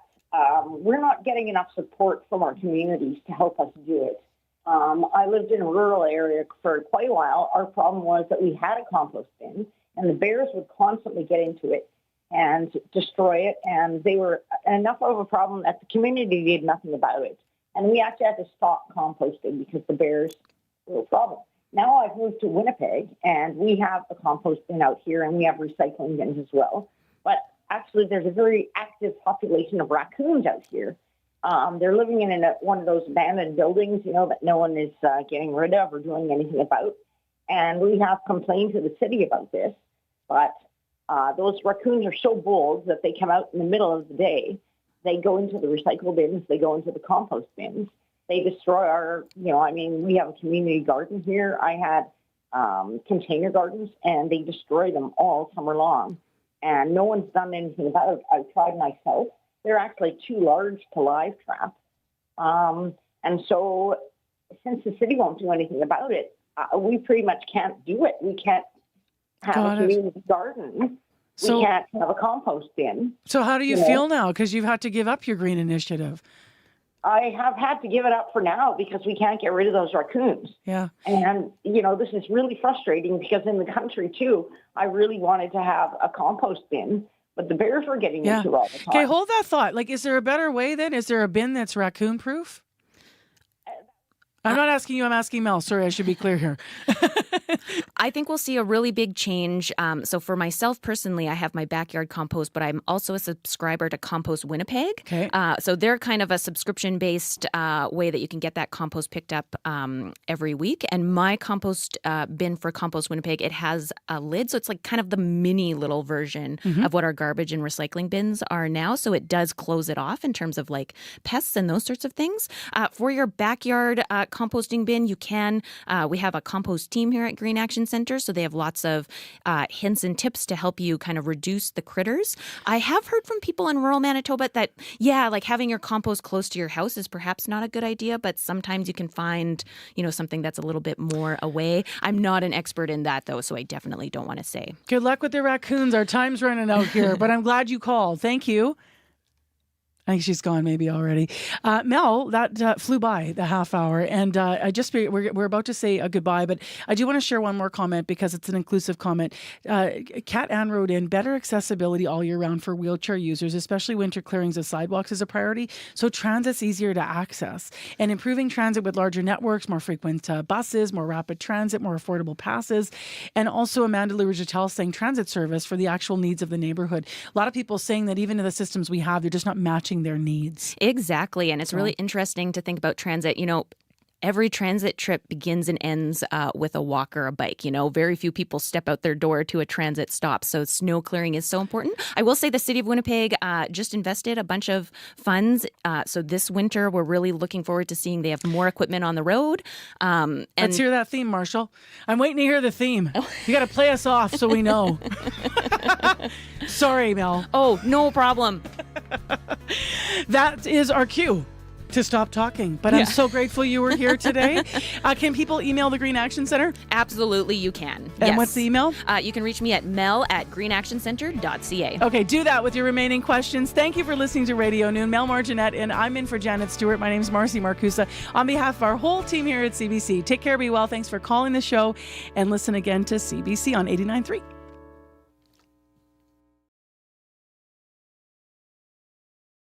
we're not getting enough support from our communities to help us do it. I lived in a rural area for quite a while. Our problem was that we had a compost bin, and the bears would constantly get into it and destroy it, and they were enough of a problem that the community did nothing about it. And we actually had to stop composting because the bears were a problem. Now I've moved to Winnipeg, and we have a compost bin out here, and we have recycling bins as well. But actually, there's a very active population of raccoons out here. They're living in one of those abandoned buildings, that no one is getting rid of or doing anything about. And we have complained to the city about this, but those raccoons are so bold that they come out in the middle of the day. They go into the recycle bins. They go into the compost bins. They destroy our, we have a community garden here. I had container gardens, and they destroy them all summer long. And no one's done anything about it. I've tried myself. They're actually too large to live trap. And so since the city won't do anything about it, we pretty much can't do it. We can't have a community garden. We can't have a compost bin. So how do you feel now? Because you've had to give up your green initiative. I have had to give it up for now because we can't get rid of those raccoons. Yeah. And, this is really frustrating because in the country, too, I really wanted to have a compost bin, but the bears were getting into it all the time. Okay, hold that thought. Like, is there a better way then? Is there a bin that's raccoon-proof? I'm not asking you, I'm asking Mel. Sorry, I should be clear here. I think we'll see a really big change. So for myself personally, I have my backyard compost, but I'm also a subscriber to Compost Winnipeg. Okay. So they're kind of a subscription-based way that you can get that compost picked up every week. And my compost bin for Compost Winnipeg, it has a lid. So it's like kind of the mini little version of what our garbage and recycling bins are now. So it does close it off in terms of like pests and those sorts of things. For your backyard composting bin, you can, we have a compost team here at Green Action Center, so they have lots of hints and tips to help you kind of reduce the critters. I have heard from people in rural Manitoba that, like having your compost close to your house is perhaps not a good idea, but sometimes you can find, something that's a little bit more away. I'm not an expert in that, though, so I definitely don't want to say. Good luck with the raccoons. Our time's running out here, but I'm glad you called. Thank you. I think she's gone maybe already. Mel, that flew by the half hour, and we're about to say a goodbye, but I do want to share one more comment because it's an inclusive comment. Kat Ann wrote in, better accessibility all year round for wheelchair users, especially winter clearings of sidewalks is a priority, so transit's easier to access. And improving transit with larger networks, more frequent buses, more rapid transit, more affordable passes, and also Amanda Louis-Jatel saying transit service for the actual needs of the neighborhood. A lot of people saying that even in the systems we have, they're just not matching matching their needs. Exactly. And it's really interesting to think about transit. Every transit trip begins and ends with a walk or a bike. Very few people step out their door to a transit stop. So snow clearing is so important. I will say the city of Winnipeg just invested a bunch of funds. So this winter, we're really looking forward to seeing they have more equipment on the road. And Let's hear that theme, Marshall. I'm waiting to hear the theme. You got to play us off so we know. Sorry, Mel. Oh, no problem. That is our cue to stop talking. But I'm so grateful you were here today. Can people email the Green Action Center? Absolutely, you can. And what's the email? You can reach me at mel@greenactioncenter.ca. Okay, do that with your remaining questions. Thank you for listening to Radio Noon. Mel Marginette, and I'm in for Janet Stewart. My name is Marcy Marcusa. On behalf of our whole team here at CBC, take care, be well. Thanks for calling the show, and listen again to CBC on 89.3.